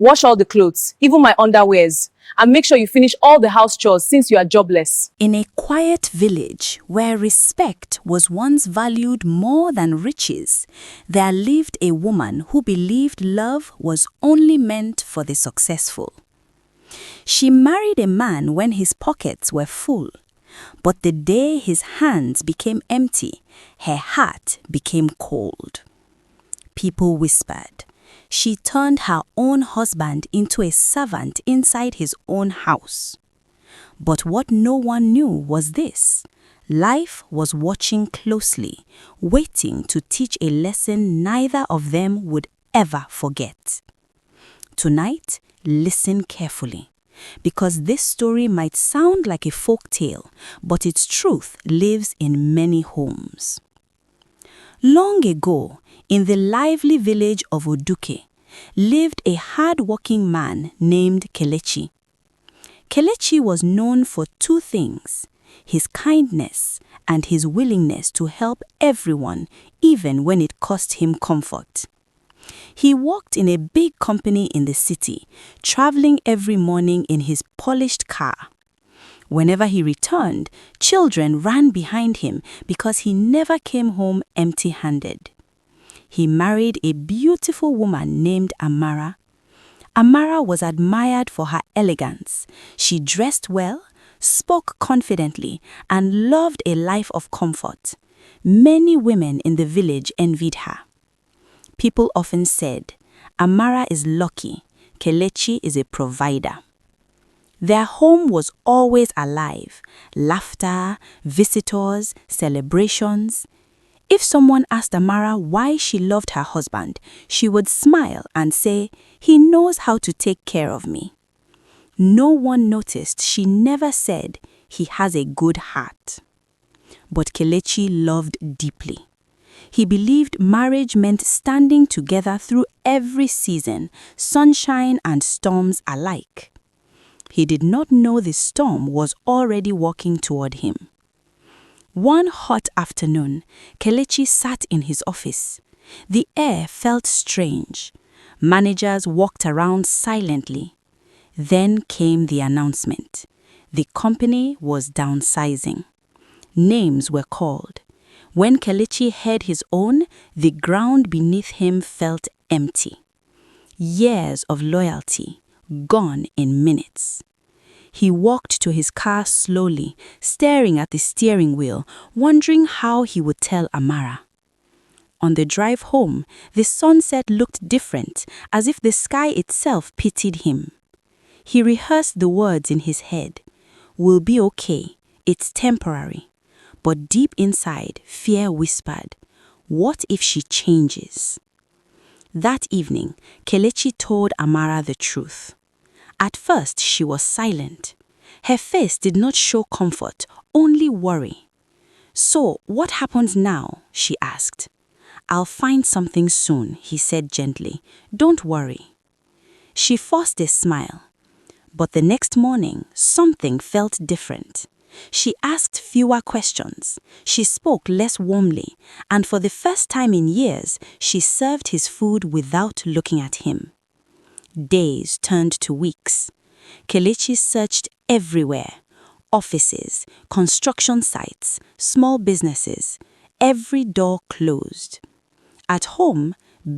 Wash all the clothes, even my underwears, and make sure you finish all the house chores since you are jobless. In a quiet village where respect was once valued more than riches, there lived a woman who believed love was only meant for the successful. She married a man when his pockets were full, but the day his hands became empty, her heart became cold. People whispered. She turned her own husband into a servant inside his own house. But what no one knew was this: life was watching closely, waiting to teach a lesson neither of them would ever forget. Tonight, listen carefully, because this story might sound like a folk tale, but its truth lives in many homes. Long ago, in the lively village of Oduke, lived a hard-working man named Kelechi. Kelechi was known for two things: his kindness and his willingness to help everyone, even when it cost him comfort. He worked in a big company in the city, traveling every morning in his polished car. Whenever he returned, children ran behind him because he never came home empty-handed. He married a beautiful woman named Amara. Amara was admired for her elegance. She dressed well, spoke confidently, and loved a life of comfort. Many women in the village envied her. People often said, "Amara is lucky, Kelechi is a provider." Their home was always alive: laughter, visitors, celebrations. If someone asked Amara why she loved her husband, she would smile and say, "He knows how to take care of me." No one noticed she never said, "He has a good heart." But Kelechi loved deeply. He believed marriage meant standing together through every season, sunshine and storms alike. He did not know the storm was already walking toward him. One hot afternoon, Kelechi sat in his office. The air felt strange. Managers walked around silently. Then came the announcement. The company was downsizing. Names were called. When Kelechi heard his own, the ground beneath him felt empty. Years of loyalty gone in minutes. He walked to his car slowly, staring at the steering wheel, wondering how he would tell Amara. On the drive home, the sunset looked different, as if the sky itself pitied him. He rehearsed the words in his head. "We'll be okay, it's temporary." But deep inside, fear whispered, "What if she changes?" That evening, Kelechi told Amara the truth. At first, she was silent. Her face did not show comfort, only worry. "So, what happens now?" she asked. "I'll find something soon," he said gently. "Don't worry." She forced a smile. But the next morning, something felt different. She asked fewer questions. She spoke less warmly, and for the first time in years, she served his food without looking at him. Days turned to weeks. Kelechi searched everywhere: offices, construction sites, small businesses. Every door closed. At home,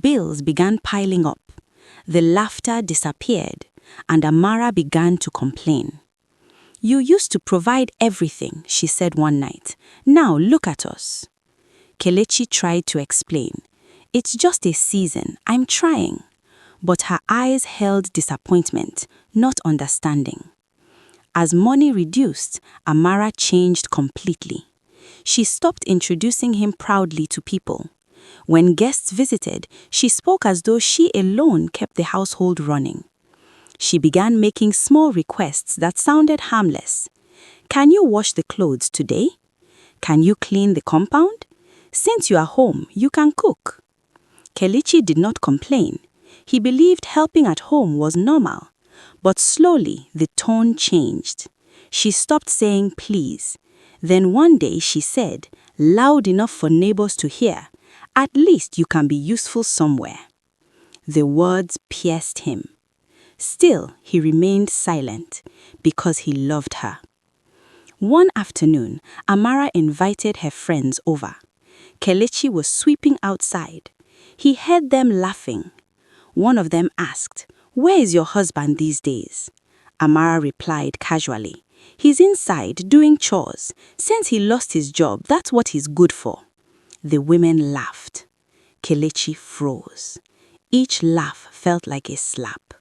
bills began piling up. The laughter disappeared, and Amara began to complain. "You used to provide everything," she said one night. "Now look at us." Kelechi tried to explain. "It's just a season, I'm trying." But her eyes held disappointment, not understanding. As money reduced, Amara changed completely. She stopped introducing him proudly to people. When guests visited, she spoke as though she alone kept the household running. She began making small requests that sounded harmless. "Can you wash the clothes today? Can you clean the compound? Since you are home, you can cook." Kelechi did not complain. He believed helping at home was normal. But slowly, the tone changed. She stopped saying please. Then one day she said, loud enough for neighbors to hear, "At least you can be useful somewhere." The words pierced him. Still, he remained silent because he loved her. One afternoon, Amara invited her friends over. Kelechi was sweeping outside. He heard them laughing. One of them asked, "Where is your husband these days?" Amara replied casually, "He's inside doing chores. Since he lost his job, that's what he's good for." The women laughed. Kelechi froze. Each laugh felt like a slap.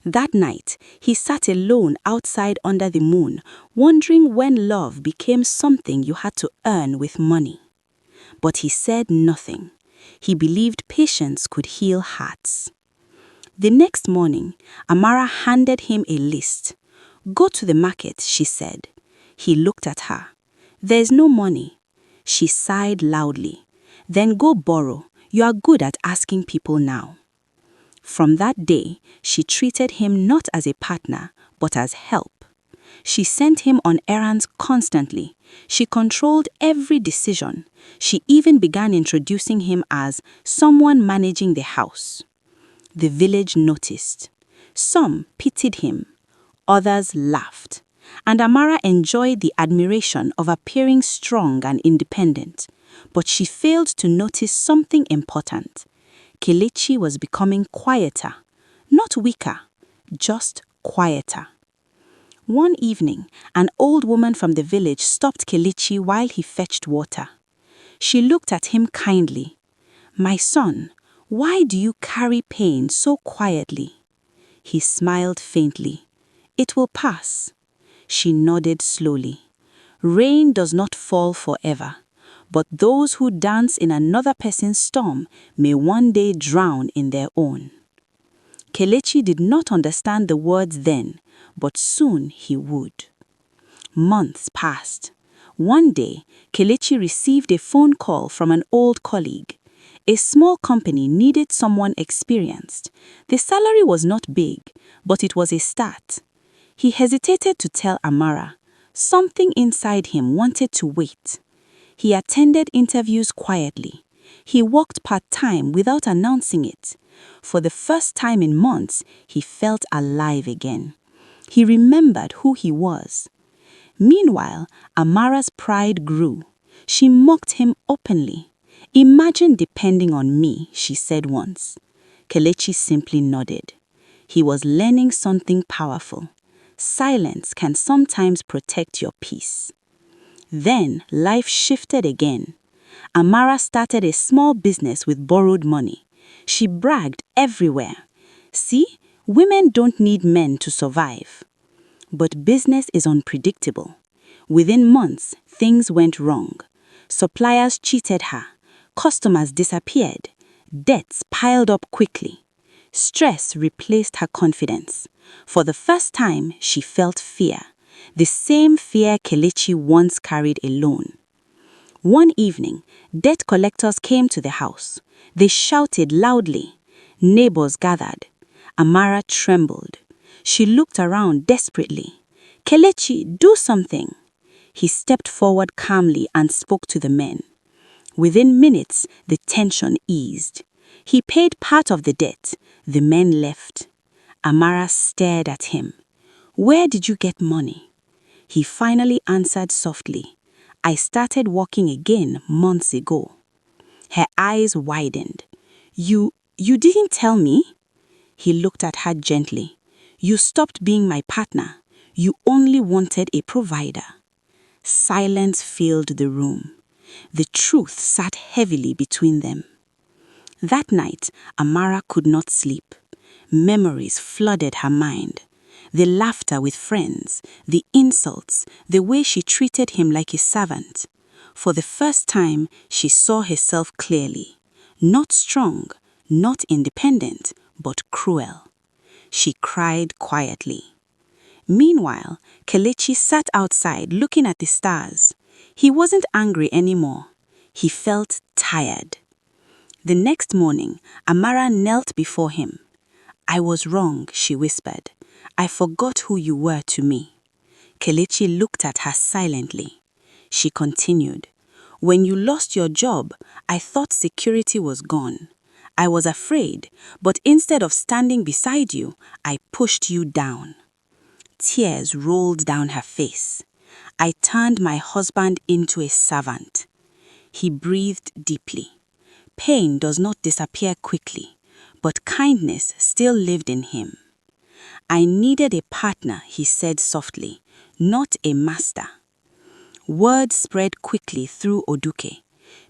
That night, he sat alone outside under the moon, wondering when love became something you had to earn with money. But he said nothing. He believed patience could heal hearts. The next morning, Amara handed him a list. "Go to the market," she said. He looked at her. "There's no money." She sighed loudly. "Then go borrow. You are good at asking people now." From that day, she treated him not as a partner, but as help. She sent him on errands constantly. She controlled every decision. She even began introducing him as someone managing the house. The village noticed. Some pitied him. Others laughed. And Amara enjoyed the admiration of appearing strong and independent. But she failed to notice something important. Kelechi was becoming quieter, not weaker, just quieter. One evening, an old woman from the village stopped Kelechi while he fetched water. She looked at him kindly. "My son, why do you carry pain so quietly?" He smiled faintly. "It will pass." She nodded slowly. "Rain does not fall forever. But those who dance in another person's storm may one day drown in their own." Kelechi did not understand the words then, but soon he would. Months passed. One day, Kelechi received a phone call from an old colleague. A small company needed someone experienced. The salary was not big, but it was a start. He hesitated to tell Amara. Something inside him wanted to wait. He attended interviews quietly. He worked part-time without announcing it. For the first time in months, he felt alive again. He remembered who he was. Meanwhile, Amara's pride grew. She mocked him openly. "Imagine depending on me," she said once. Kelechi simply nodded. He was learning something powerful. Silence can sometimes protect your peace. Then life shifted again. Amara started a small business with borrowed money. She bragged everywhere. "See, women don't need men to survive." But business is unpredictable. Within months, things went wrong. Suppliers cheated her. Customers disappeared. Debts piled up quickly. Stress replaced her confidence. For the first time, she felt fear. The same fear Kelechi once carried alone. One evening, debt collectors came to the house. They shouted loudly. Neighbors gathered. Amara trembled. She looked around desperately. "Kelechi, do something." He stepped forward calmly and spoke to the men. Within minutes, the tension eased. He paid part of the debt. The men left. Amara stared at him. "Where did you get money?" He finally answered softly. "I started working again months ago." Her eyes widened. You didn't tell me?" He looked at her gently. "You stopped being my partner. You only wanted a provider." Silence filled the room. The truth sat heavily between them. That night, Amara could not sleep. Memories flooded her mind. The laughter with friends, the insults, the way she treated him like a servant. For the first time, she saw herself clearly. Not strong, not independent, but cruel. She cried quietly. Meanwhile, Kelechi sat outside looking at the stars. He wasn't angry anymore. He felt tired. The next morning, Amara knelt before him. "I was wrong," she whispered. "I forgot who you were to me." Kelechi looked at her silently. She continued, "When you lost your job, I thought security was gone. I was afraid, but instead of standing beside you, I pushed you down." Tears rolled down her face. I turned my husband into a servant. He breathed deeply. Pain does not disappear quickly, but kindness still lived in him. "I needed a partner," he said softly, "not a master." Word spread quickly through Oduke.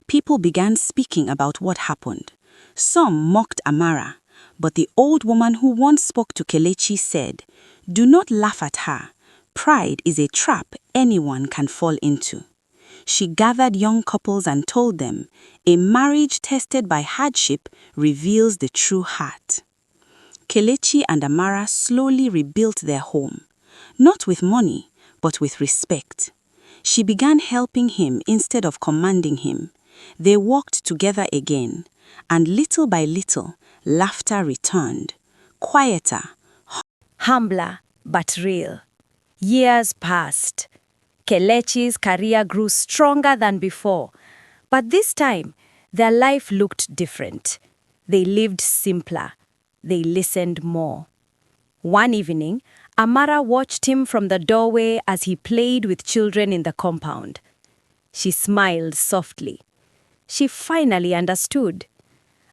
People began speaking about what happened. Some mocked Amara, but the old woman who once spoke to Kelechi said, "Do not laugh at her. Pride is a trap anyone can fall into." She gathered young couples and told them, "A marriage tested by hardship reveals the true heart." Kelechi and Amara slowly rebuilt their home, not with money, but with respect. She began helping him instead of commanding him. They walked together again, and little by little, laughter returned, quieter, Humbler, but real. Years passed. Kelechi's career grew stronger than before, but this time, their life looked different. They lived simpler. They listened more. One evening, Amara watched him from the doorway as he played with children in the compound. She smiled softly. She finally understood.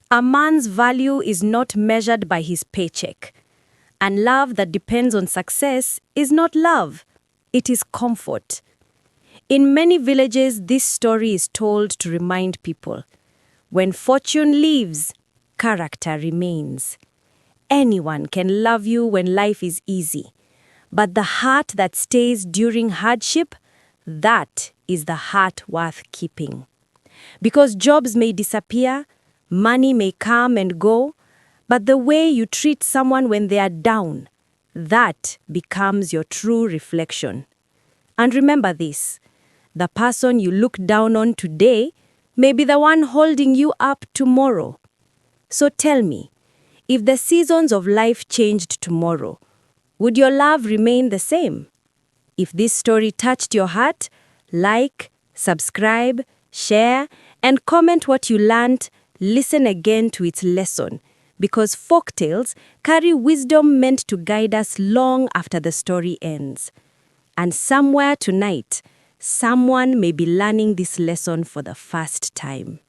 A man's value is not measured by his paycheck. And love that depends on success is not love. It is comfort. In many villages, this story is told to remind people, when fortune leaves, character remains. Anyone can love you when life is easy, but the heart that stays during hardship, that is the heart worth keeping. Because jobs may disappear, money may come and go, but the way you treat someone when they are down, that becomes your true reflection. And remember this, the person you look down on today may be the one holding you up tomorrow. So tell me, if the seasons of life changed tomorrow, would your love remain the same? If this story touched your heart, like, subscribe, share, and comment what you learned. Listen again to its lesson, because folktales carry wisdom meant to guide us long after the story ends. And somewhere tonight, someone may be learning this lesson for the first time.